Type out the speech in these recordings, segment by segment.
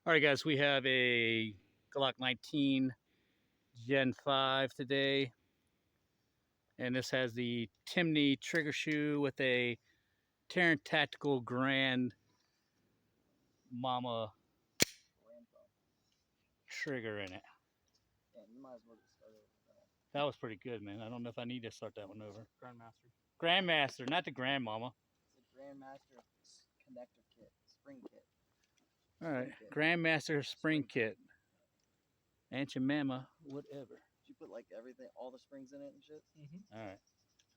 All right, guys, we have a Glock 19 Gen 5 today. And this has the Timney trigger shoe with a Terran Tactical Grand Mama trigger in it. Yeah, you might as well just start over with that. That was pretty good, man. I don't know if I need to start that one over. Grandmaster. Grandmaster, not the Grandmama. It's a Grandmaster connector kit, spring kit. All right, Spring kit. Grandmaster spring kit. Aunt your mama, whatever. Did you put like everything, all the springs in it and shit? All right,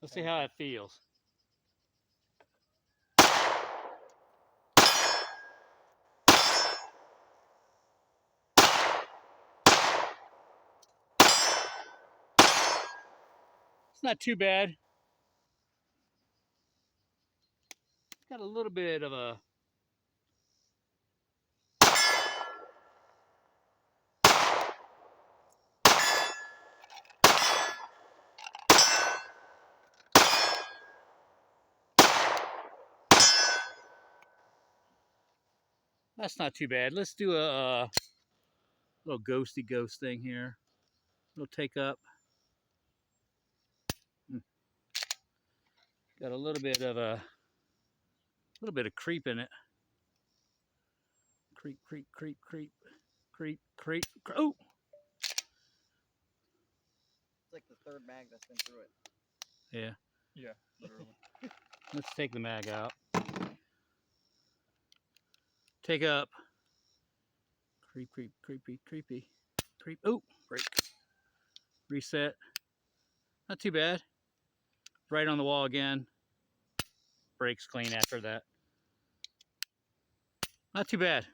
let's see how it feels. It's not too bad. It's got a little bit of a that's not too bad. Let's do a little ghosty ghost thing here. Little take up. Got a little bit of creep in it. Creep, creep, creep, creep, creep, creep. Oh! It's like the third mag that's been through it. Yeah. Yeah, literally. Let's take the mag out. Take up. Creep, creep, creepy, creepy, creep. Oh, break. Reset. Not too bad. Right on the wall again. Breaks clean after that. Not too bad.